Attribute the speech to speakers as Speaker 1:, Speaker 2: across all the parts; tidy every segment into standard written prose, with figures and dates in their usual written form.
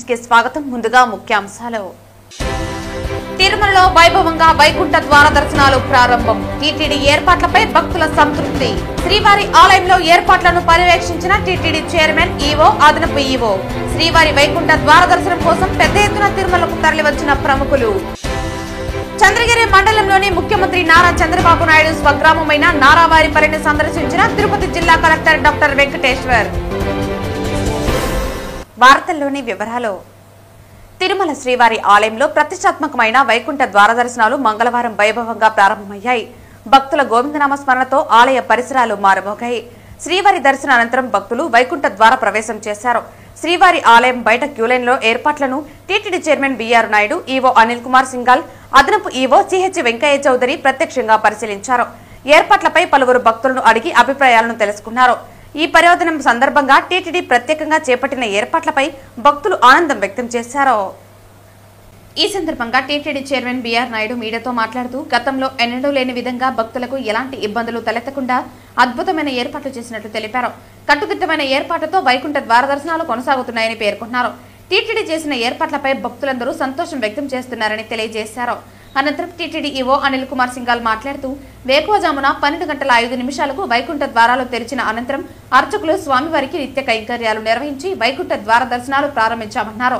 Speaker 1: News కి స్వాగతం. ముందుగా ముఖ్యాంశాలు. తిరుమలలో వైభవంగా వైకుంఠ ద్వార దర్శనాలు ప్రారంభం. టీటీడీ ఏర్పాట్లపై భక్తుల సంతృప్తి. శ్రీవారి ఆలయంలో ఏర్పాట్లను పర్యవేక్షించిన టీటీడీ చైర్మన్ ఈవో, అదనపు ఈవో. శ్రీవారి వైకుంఠ ద్వార దర్శనం కోసం పెద్ద ఎత్తున తిరుమలకు తరలివచ్చిన ప్రముఖులు. చంద్రగిరి మండలంలోని ముఖ్యమంత్రి నారా చంద్రబాబు నాయుడు స్వగ్రామమైన నారావారిపల్లిని సందర్శించిన తిరుపతి జిల్లా కలెక్టర్ డాక్టర్ వెంకటేశ్వర్. వార్తల్లోని వివరాలు. తిరుమల శ్రీవారి ఆలయంలో ప్రతిష్టాత్మకమైన వైకుంఠ ద్వార దర్శనాలు మంగళవారం వైభవంగా ప్రారంభమయ్యాయి. భక్తుల గోవిందనామ స్మరణతో ఆలయ పరిసరాలు మారుమోగాయి. శ్రీవారి దర్శన అనంతరం భక్తులు వైకుంఠ ద్వార ప్రవేశం చేశారు. శ్రీవారి ఆలయం బయట క్యూలైన్లో ఏర్పాట్లను TTD chairman BR Naidu, EO Anil Kumar Singhal, అదనపు ఈవో సిహెచ్ వెంకయ్య చౌదరి ప్రత్యక్షంగా పరిశీలించారు. ఏర్పాట్లపై పలువురు భక్తులను అడిగి అభిప్రాయాలను తెలుసుకున్నారు. ఈ పర్యటన సందర్భంగా టీటీడీ ప్రత్యేకంగా చేపట్టిన ఏర్పాట్లపై భక్తులు ఆనందం వ్యక్తం చేశారు. ఈ సందర్భంగా టీటీడీ చైర్మన్ బీఆర్ నాయుడు మీడియాతో మాట్లాడుతూ, గతంలో ఎన్నడూ లేని విధంగా భక్తులకు ఎలాంటి ఇబ్బందులు తలెత్తకుండా అద్భుతమైన ఏర్పాట్లు చేసినట్లు తెలిపారు. కట్టుదిట్టమైన ఏర్పాట్లతో వైకుంఠ ద్వార దర్శనాలు కొనసాగుతున్నాయని పేర్కొన్నారు. టీటీడీ చేసిన ఏర్పాట్లపై భక్తులందరూ సంతోషం వ్యక్తం చేస్తున్నారని తెలియజేశారు. అనంతరం టీటీడీ ఈవో అనిల్ కుమార్ సింఘాల్ మాట్లాడుతూ, వేకువజామున 12:05 వైకుంఠ ద్వారాలు తెరిచిన అనంతరం అర్చకులు స్వామివారికి నిత్య కైంకర్యాలు నిర్వహించి వైకుంఠ ద్వార దర్శనాలు ప్రారంభించామన్నారు.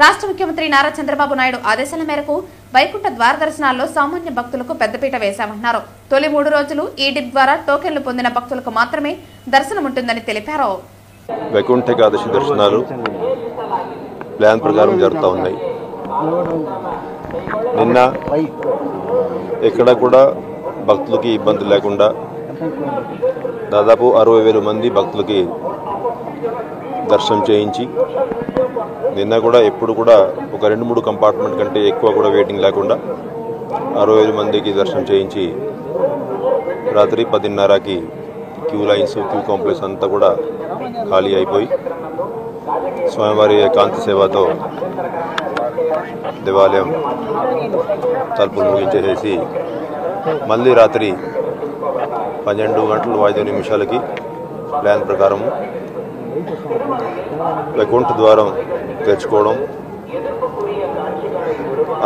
Speaker 1: రాష్ట్ర ముఖ్యమంత్రి నారా చంద్రబాబు నాయుడు ఆదేశాల మేరకు వైకుంఠ ద్వార దర్శనాల్లో సామాన్య భక్తులకు పెద్దపీట వేశామన్నారు. తొలి 3 రోజులు ఈ డిప్ ద్వారా టోకెన్లు పొందిన భక్తులకు మాత్రమే దర్శనం ఉంటుందని తెలిపారు.
Speaker 2: వైకుంఠ ఏకాదశి దర్శనాలు ప్లాన్ ప్రకారం జరుగుతూ ఉన్నాయి. నిన్న ఎక్కడ కూడా భక్తులకి ఇబ్బంది లేకుండా దాదాపు 60,000 మంది భక్తులకి దర్శనం చేయించి, నిన్న కూడా ఎప్పుడు కూడా ఒక 2-3 కంపార్ట్మెంట్ కంటే ఎక్కువ కూడా వెయిటింగ్ లేకుండా 60,000 మందికి దర్శనం చేయించి, రాత్రి 10:30కి క్యూ లైన్స్, క్యూ కాంప్లెక్స్ అంతా కూడా ఖాళీ అయిపోయి స్వామివారి కాంతి సేవతో దేవాలయం తలుపులు ముగించేసేసి మళ్ళీ రాత్రి 12:05 ప్లాన్ ప్రకారం వైకుంఠ ద్వారం తెరుచుకోవడం,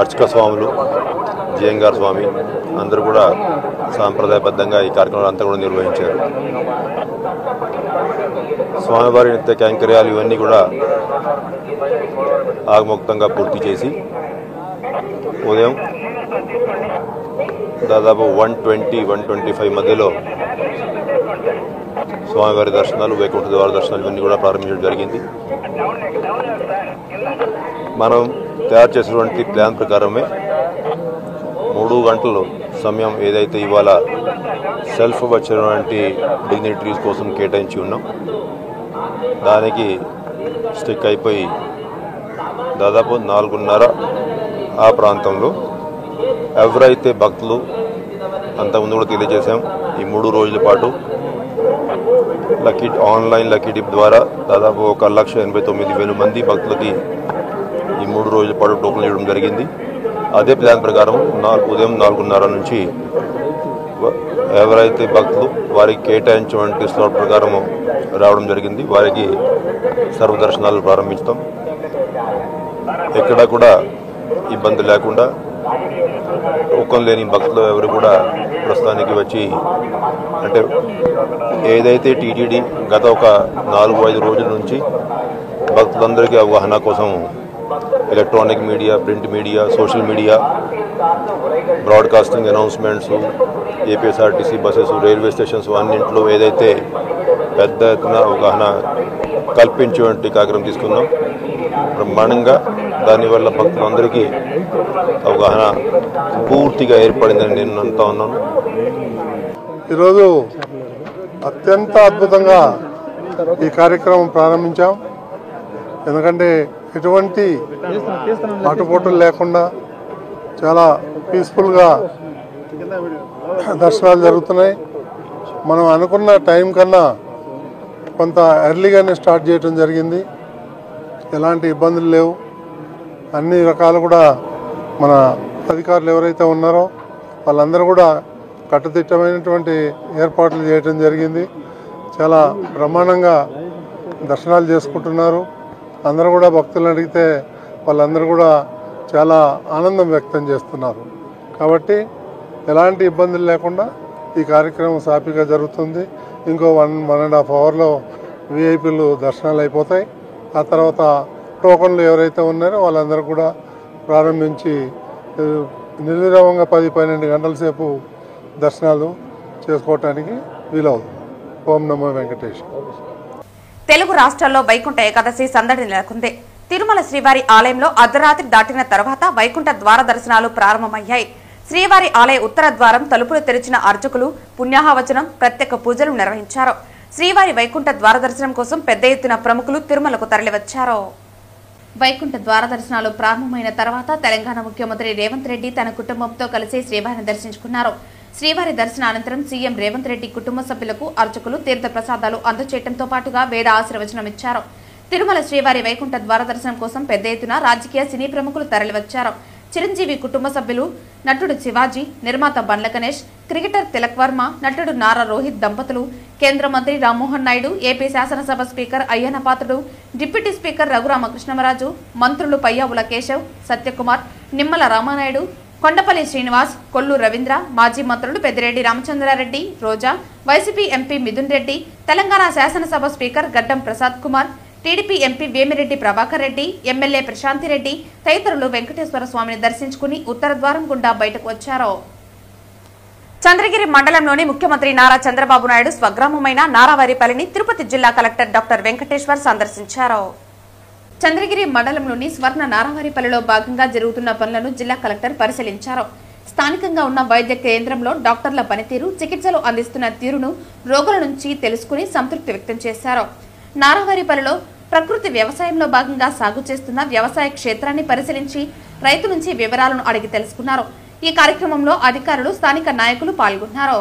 Speaker 2: అర్చక స్వాములు, జియంగార్ స్వామి అందరూ కూడా సాంప్రదాయబద్ధంగా ఈ కార్యక్రమాలు అంతా కూడా నిర్వహించారు. స్వామివారి నిత్య కైంకర్యాలు ఇవన్నీ కూడా ఆగమోక్తంగా పూర్తి చేసి ఉదయం దాదాపు 1:20-1:25 మధ్యలో స్వామివారి దర్శనాలు, వైకుంఠ ద్వార దర్శనాలు ఇవన్నీ కూడా ప్రారంభించడం జరిగింది. మనం తయారు చేసినటువంటి ప్లాన్ ప్రకారమే 3 గంటలు సమయం ఏదైతే ఇవాళ సెల్ఫ్ వచ్చినటువంటి డిగ్నిటరీస్ కోసం కేటాయించి ఉన్నాం, దానికి స్టిక్ అయిపోయి దాదాపు 4:30 ఆ ప్రాంతంలో ఎవరైతే భక్తులు అంతకుముందు కూడా తెలియజేశాం, ఈ 3 రోజుల పాటు ఆన్లైన్ లక్కీ డిప్ ద్వారా దాదాపు 1,89,000 మంది భక్తులకి ఈ 3 రోజుల పాటు టోకెన్ ఇవ్వడం జరిగింది. అదే ప్లాన్ ప్రకారం ఉదయం 4:30 నుంచి ఎవరైతే భక్తులు వారికి కేటాయించినటువంటి స్లాట్ ప్రకారం రావడం జరిగింది, వారికి సర్వదర్శనాలు ప్రారంభిస్తాం. ఎక్కడా కూడా ఇబ్బంది లేకుండా టోకెన్ లేని భక్తులు ఎవరు కూడా ప్రస్తుతానికి వచ్చి, అంటే ఏదైతే టీటీడీ గత ఒక 4-5 రోజుల నుంచి భక్తులందరికీ అవగాహన కోసం electronic media, print media, social media, broadcasting announcements, APSRTC buses, railway stations అన్నింటిలో ఏదైతే పెద్ద ఎత్తున అవగాహన కల్పించేటువంటి కార్యక్రమం తీసుకున్నాం. బ్రహ్మాండంగా దానివల్ల భక్తులందరికీ అవగాహన పూర్తిగా ఏర్పడిందని నేను అంటూ ఉన్నాను.
Speaker 3: ఈరోజు అత్యంత అద్భుతంగా ఈ కార్యక్రమం ప్రారంభించాం. ఎందుకంటే ఎటువంటి ఆటుపోటులు లేకుండా చాలా పీస్ఫుల్గా దర్శనాలు జరుగుతున్నాయి. మనం అనుకున్న టైం కన్నా కొంత ఎర్లీగానే స్టార్ట్ చేయడం జరిగింది. ఎలాంటి ఇబ్బందులు లేవు. అన్ని రకాలు కూడా మన అధికారులు ఎవరైతే ఉన్నారో వాళ్ళందరూ కూడా కట్టుదిట్టమైనటువంటి ఏర్పాట్లు చేయడం జరిగింది. చాలా బ్రహ్మాండంగా దర్శనాలు చేసుకుంటున్నారు. అందరూ కూడా భక్తులను అడిగితే వాళ్ళందరూ కూడా చాలా ఆనందం వ్యక్తం చేస్తున్నారు. కాబట్టి ఎలాంటి ఇబ్బందులు లేకుండా ఈ కార్యక్రమం సాఫీగా జరుగుతుంది. ఇంకో 1.5 అవర్లో విఐపీలు దర్శనాలు అయిపోతాయి. ఆ తర్వాత టోకన్లు ఎవరైతే ఉన్నారో వాళ్ళందరూ కూడా ప్రారంభించి నిర్విరామంగా 10-12 గంటల సేపు దర్శనాలు చేసుకోవటానికి వీలవుతుంది. ఓం నమో వెంకటేశ్.
Speaker 1: తెలుగు రాష్ట్రాల్లో వైకుంఠ ఏకాదశి సందడి నెలకొంది. తిరుమల శ్రీవారి ఆలయంలో అర్ధరాత్రి దాటిన తర్వాత వైకుంఠ ద్వార దర్శనాలు ప్రారంభమయ్యాయి. శ్రీవారి ఆలయ ఉత్తర ద్వారం తలుపులు తెరిచిన అర్చకులు పుణ్యాహవచనం, ప్రత్యేక పూజలు నిర్వహించారు. శ్రీవారి వైకుంఠ ద్వార దర్శనం కోసం పెద్ద ఎత్తున ప్రముఖులు తిరుమలకు తరలివచ్చారు. వైకుంఠ ద్వార దర్శనాలు ప్రారంభమైన తర్వాత తెలంగాణ ముఖ్యమంత్రి రేవంత్ రెడ్డి తన కుటుంబంతో కలిసి శ్రీవారిని దర్శించుకున్నారు. శ్రీవారి దర్శన అనంతరం సీఎం రేవంత్ రెడ్డి కుటుంబ సభ్యులకు అర్చకులు తీర్థ ప్రసాదాలు అందజేయడంతో పాటుగా వేద ఆశీర్వచనం ఇచ్చారు. తిరుమల శ్రీవారి వైకుంఠ ద్వార దర్శనం కోసం పెద్ద ఎత్తున రాజకీయ సినీ ప్రముఖులు తరలివచ్చారు. చిరంజీవి కుటుంబ సభ్యులు, నటుడు శివాజీ, నిర్మాత బండ్ల గణేష్, క్రికెటర్ తిలక్ వర్మ, నటుడు నారా రోహిత్ దంపతులు, కేంద్ర మంత్రి రామ్మోహన్ నాయుడు, ఏపీ శాసనసభ speaker Ayyanna Patrudu, deputy speaker Raghurama Krishnam Raju, మంత్రులు పయ్యావుల కేశవ్, సత్యకుమార్, నిమ్మల రామానాయుడు, కొండపల్లి శ్రీనివాస్, కొల్లు రవీంద్ర, మాజీ మంత్రులు పెద్దిరెడ్డి రామచంద్రారెడ్డి, రోజా, వైసీపీ ఎంపీ మిథున్ రెడ్డి, తెలంగాణ శాసనసభ స్పీకర్ గడ్డం Prasad Kumar, TDP MP Vemireddy Prabhakar Reddy, MLA Prashanti Reddy తదితరులు వెంకటేశ్వర స్వామిని దర్శించుకుని ఉత్తర ద్వారం గుండా బయటకు వచ్చారు. చంద్రగిరి మండలంలోని ముఖ్యమంత్రి నారా చంద్రబాబు నాయుడు స్వగ్రామమైన నారావారిపల్లిని తిరుపతి జిల్లా కలెక్టర్ డాక్టర్ వెంకటేశ్వర్ సందర్శించారు. చంద్రగిరి మండలంలోని స్వర్ణ నారావారిపల్లిలో భాగంగా జరుగుతున్న పనులను జిల్లా కలెక్టర్ పరిశీలించారు. స్థానికంగా ఉన్న వైద్య కేంద్రంలో డాక్టర్ల పనితీరు, చికిత్సలు అందిస్తున్న తీరును రోగుల నుంచి తెలుసుకుని సంతృప్తి వ్యక్తం చేశారు. నారావారిపల్లిలో ప్రకృతి వ్యవసాయంలో భాగంగా సాగు చేస్తున్న వ్యవసాయ క్షేత్రాన్ని పరిశీలించి రైతు నుంచి వివరాలను అడిగి తెలుసుకున్నారు. ఈ కార్యక్రమంలో అధికారులు, స్థానిక నాయకులు పాల్గొన్నారు.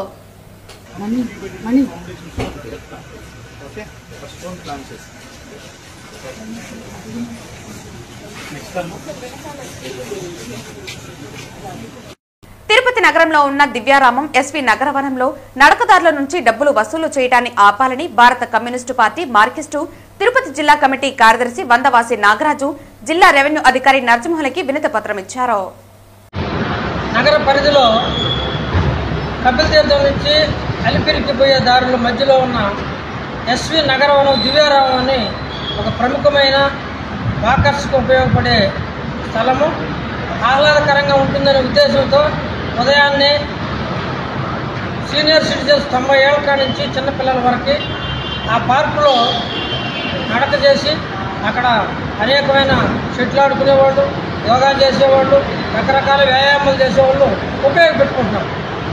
Speaker 1: తిరుపతి నగరంలో ఉన్న దివ్యారామం ఎస్వి నగరవనంలో నడకదారుల నుంచి డబ్బులు వసూలు చేయడాన్ని ఆపాలని భారత కమ్యూనిస్టు పార్టీ మార్కిస్టు తిరుపతి జిల్లా కమిటీ కార్యదర్శి వందవాసి నాగరాజు జిల్లా రెవెన్యూ అధికారి నరసింహులకి వినతి పత్రం ఇచ్చారు.
Speaker 4: నగర పరిధిలో కపిల్ తీర్థం నుంచి అలిపిరికి పోయే దారుల మధ్యలో ఉన్న ఎస్వి నగరవనం దివ్యారామం అని ఒక ప్రముఖమైన వాకర్స్కు ఉపయోగపడే స్థలము. ఆహ్లాదకరంగా ఉంటుందనే ఉద్దేశంతో ఉదయాన్నే సీనియర్ సిటిజన్స్ 90 ఏళ్ల కాడి నుంచి చిన్నపిల్లల వరకు ఆ పార్కులో నడక చేసి అక్కడ అనేకమైన షెట్లు ఆడుకునేవాళ్ళు, యోగా చేసేవాళ్ళు, రకరకాల వ్యాయామాలు చేసేవాళ్ళు ఉపయోగపెట్టుకుంటున్నారు.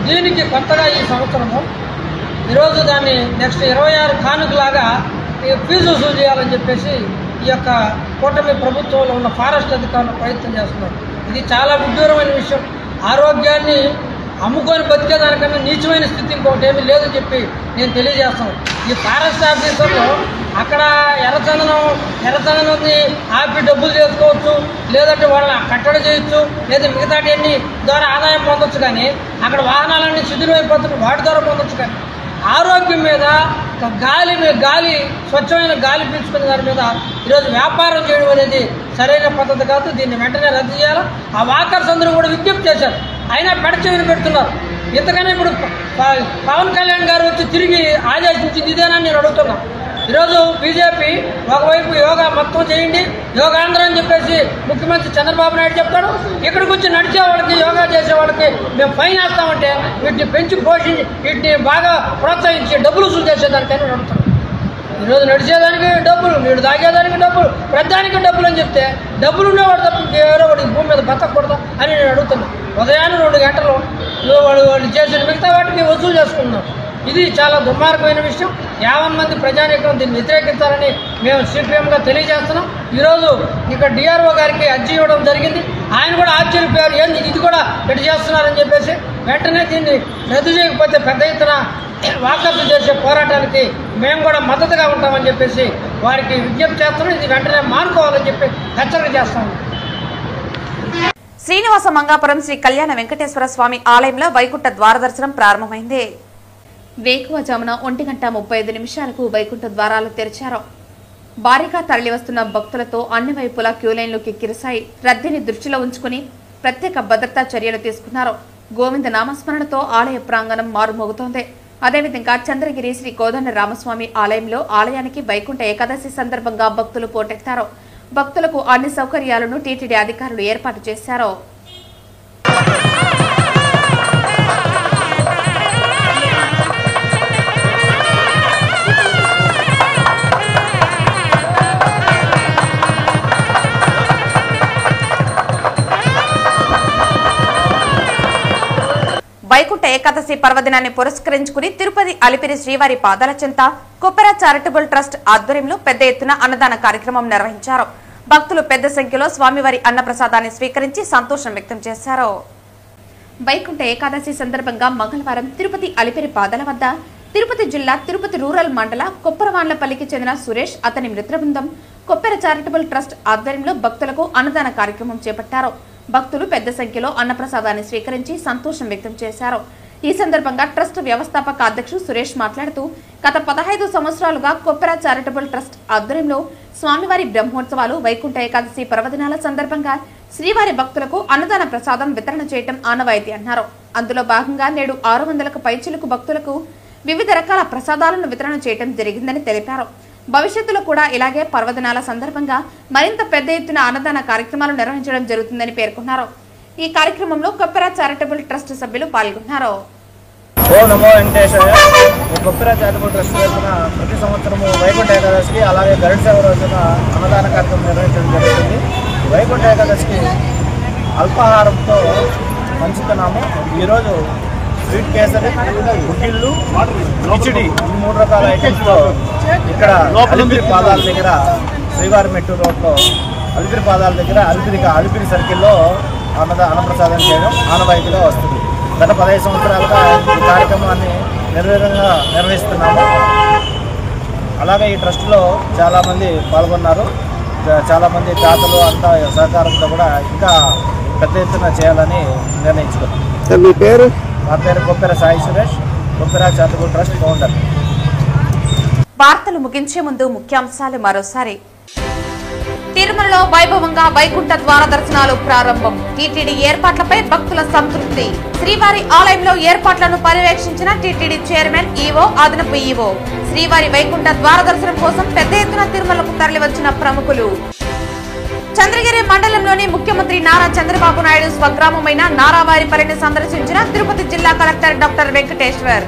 Speaker 4: దీనికి కొత్తగా ఈ సంవత్సరము ఈరోజు దాన్ని నెక్స్ట్ 26 కానుకలాగా ఫీజు వసూలు చేయాలని చెప్పేసి ఈ యొక్క కూటమి ప్రభుత్వంలో ఉన్న ఫారెస్ట్ అధికారులు ప్రయత్నం చేస్తున్నారు. ఇది చాలా విడ్డూరమైన విషయం. ఆరోగ్యాన్ని అమ్ముకొని బతికేదానికన్నా నీచమైన స్థితి ఇంకొకటి ఏమీ లేదని చెప్పి నేను తెలియజేస్తాను. ఈ ఫారెస్ట్ ఆఫీసర్లు అక్కడ ఎర్రచందనాన్ని ఆపి డబ్బులు చేసుకోవచ్చు, లేదంటే వాళ్ళని కట్టడి చేయొచ్చు, లేదా మిగతాటి ద్వారా ఆదాయం పొందొచ్చు. కానీ అక్కడ వాహనాలన్నీ శిథిలమైపోతున్నాయి, వాటి ద్వారా పొందొచ్చు. కానీ ఆరోగ్యం మీద గాలి స్వచ్ఛమైన గాలి పీల్చుకునే దాని మీద ఈరోజు వ్యాపారం చేయడం అనేది సరైన పద్ధతి కాదు. దీన్ని వెంటనే రద్దు చేయాలి. ఆ వాకర్స్ అందరూ కూడా విజ్ఞప్తి చేశారు, అయినా పెడచెవిని పెడుతున్నారు. ఇంతకన్నా ఇప్పుడు పవన్ కళ్యాణ్ గారు వచ్చి తిరిగి ఆదేశించింది ఇదేనా నేను అడుగుతున్నా. ఈరోజు బీజేపీ ఒకవైపు యోగా మొత్తం చేయండి, యోగాంధ్ర అని చెప్పేసి ముఖ్యమంత్రి చంద్రబాబు నాయుడు చెప్తాడు. ఇక్కడికి వచ్చి నడిచే వాళ్ళకి, యోగా చేసే వాళ్ళకి మేము ఫైన్ వేస్తామంటే వీటిని పెంచి పోషించి వీటిని బాగా ప్రోత్సహించి డబ్బులు వసూలు చేసేదానికైనా నడుపుతాం. ఈరోజు నడిచేదానికి డబ్బులు, నీడు తాగేదానికి డబ్బులు, ప్రతిదానికి డబ్బులు అని చెప్తే డబ్బులు ఉండేవాడు తప్ప ఎవరో వాడికి భూమి మీద బతకూడదు అని నేను అడుగుతున్నాను. ఉదయాన్నే 2 గంటలు వాళ్ళు చేసిన మిగతా వాటిని వసూలు చేసుకుంటున్నాం. ఇది చాలా దుర్మార్గమైన విషయం. 50 మంది ప్రజానీకం దీన్ని వ్యతిరేకించాలని మేము సిపిఎంగా తెలియజేస్తున్నాం. ఈరోజు ఇక్కడ డిఆర్ఓ గారికి అర్జీ ఇవ్వడం జరిగింది. ఆయన కూడా ఆశ్చర్యపోయారు, ఏంది ఇది కూడా ఎటు చేస్తున్నారని చెప్పేసి. వెంటనే దీన్ని రద్దు చేయకపోతే పెద్ద ఎత్తున వాకర్స్ చేసే పోరాటానికి మేము కూడా మద్దతుగా ఉంటామని చెప్పేసి వారికి విజ్ఞప్తి చేస్తున్నాం. ఇది వెంటనే మానుకోవాలని చెప్పి హెచ్చరిక చేస్తాము.
Speaker 1: శ్రీనివాస మంగాపురం శ్రీ కళ్యాణ వెంకటేశ్వర స్వామి ఆలయంలో వైకుంఠ ద్వార దర్శనం ప్రారంభమైంది. వేకువజామున 1:35 వైకుంఠ ద్వారాలు తెరిచారు. భారీగా తరలివస్తున్న భక్తులతో అన్ని వైపులా క్యూలైన్లు కిక్కిరిశాయి. రద్దీని దృష్టిలో ఉంచుకుని ప్రత్యేక భద్రతా చర్యలు తీసుకున్నారు. గోవింద నామస్మరణతో ఆలయ ప్రాంగణం మారుమోగుతోంది. అదేవిధంగా చంద్రగిరి శ్రీ కోదండ రామస్వామి ఆలయంలో ఆలయానికి వైకుంఠ ఏకాదశి సందర్భంగా భక్తులు పోటెత్తారు. భక్తులకు అన్ని సౌకర్యాలను టీటీడీ అధికారులు ఏర్పాటు చేశారు. వైకుంఠ ఏకాదశి పర్వదినాన్ని పురస్కరించుకుని తిరుపతి అలిపిరి శ్రీవారి పాదాల చెంత కొప్పెర చారిటబుల్ ట్రస్ట్ ఆధ్వర్యంలో పెద్ద ఎత్తున అన్నదాన కార్యక్రమం నిర్వహించారు. భక్తులు పెద్ద సంఖ్యలో స్వామివారి అన్నప్రసాదాన్ని స్వీకరించి సంతోషం వ్యక్తం చేశారు. వైకుంఠ ఏకాదశి సందర్భంగా మంగళవారం తిరుపతి అలిపిరి పాదాల వద్ద తిరుపతి జిల్లా తిరుపతి రూరల్ మండల కొప్పరవాన్లపల్లికి చెందిన సురేష్ అతని మిత్ర బృందం కొప్పెర చారిటబుల్ ట్రస్ట్ ఆధ్వర్యంలో భక్తులకు అన్నదాన కార్యక్రమం చేపట్టారు. భక్తులు పెద్ద సంఖ్యలో అన్నప్రసాదాన్ని స్వీకరించి సంతోషం వ్యక్తం చేశారు. ఈ సందర్భంగా ట్రస్ట్ వ్యవస్థాపక అధ్యక్షుడు సురేష్ మాట్లాడుతూ గత 15 సంవత్సరాలుగా కొప్పెర చారిటబుల్ ట్రస్ట్ ఆధ్వర్యంలో స్వామివారి బ్రహ్మోత్సవాలు వైకుంఠ ఏకాదశి పర్వదినాల సందర్భంగా శ్రీవారి భక్తులకు అన్నదాన ప్రసాదం వితరణ చేయడం ఆనవాయితీ అన్నారు. అందులో భాగంగా నేడు 600కు పైచిలుకు భక్తులకు వివిధ రకాల ప్రసాదాలను వితరణ చేయడం జరిగిందని తెలిపారు. భవిష్యత్తులో కూడా ఇలాగే పర్వదినాల సందర్భంగా మరింత పెద్ద ఎత్తున అన్నదాన కార్యక్రమాలు నిర్వహించడం జరుగుతుందని పేర్కొన్నారు. ఈ కార్యక్రమంలో కొప్పెర చారిటబుల్ ట్రస్ట్ సభ్యులు పాల్గొన్నారు.
Speaker 5: ఓం నమో వెంకటేశ్వర. కొప్పెర చారిటబుల్ ట్రస్ట్ తరఫున ప్రతి సంవత్సరము వైకుంఠ ఏకాదశికి అలాగే గరుడ సేవ రోజున అన్నదాన కార్యక్రమం నిర్వహించడం జరుగుతుంది. వైకుంఠ ఏకాదశికి అల్పాహారంతో పంచుతున్నాము. ఈరోజు స్వీట్ కేసరి, గుడ్డిళ్ళు, కిచిడి ఈ 3 రకాల ఐటమ్స్తో ఇక్కడ అలిపిరి పాదాల దగ్గర శ్రీవారి మెట్టు రోడ్లో అలిపిరి పాదాల దగ్గర అలిపిరి సర్కిల్లో అన్నప్రసాదం చేయడం ఆనవాయితీగా వస్తుంది. గత 15 సంవత్సరాలుగా ఈ కార్యక్రమాన్ని నిర్విఘ్నంగా నిర్వహిస్తున్నాము. అలాగే ఈ ట్రస్ట్లో చాలామంది పాల్గొన్నారు. చాలామంది దాతలు అంతా సహకారంతో కూడా ఇంకా పెద్ద ఎత్తున చేయాలని నిర్ణయించుకున్నాం.
Speaker 6: మీ పేరు?
Speaker 5: నా పేరు Koppera Sai Suresh, Koppera charitable trust founder.
Speaker 1: వార్తలు ముగించే ముందు ముఖ్యాంశాలు మరోసారి. తిరుమలలో వైభవంగా వైకుంఠ ద్వార దర్శనాలు ప్రారంభం. టీటీడీ ఏర్పాట్లపై భక్తుల సంతృప్తి. శ్రీవారి ఆలయంలో ఏర్పాట్లను పర్యవేక్షించిన టీటీడీ చైర్మన్, ఈవో, అదనపు ఈవో. శ్రీవారి వైకుంఠ ద్వార దర్శనం కోసం పెద్ద ఎత్తున తిరుమలకు తరలివచ్చిన ప్రముఖులు. చంద్రగిరి మండలంలోని ముఖ్యమంత్రి నారా చంద్రబాబు నాయుడు స్వగ్రామమైన నారావారిపల్లిని సందర్శించిన తిరుపతి జిల్లా కలెక్టర్ డాక్టర్ వెంకటేశ్వర్.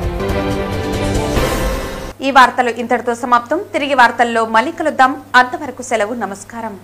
Speaker 1: ఈ వార్తలు ఇంతటితో సమాప్తం. తిరిగి వార్తల్లో మళ్ళీ కలుద్దాం. అంతవరకు సెలవు. నమస్కారం.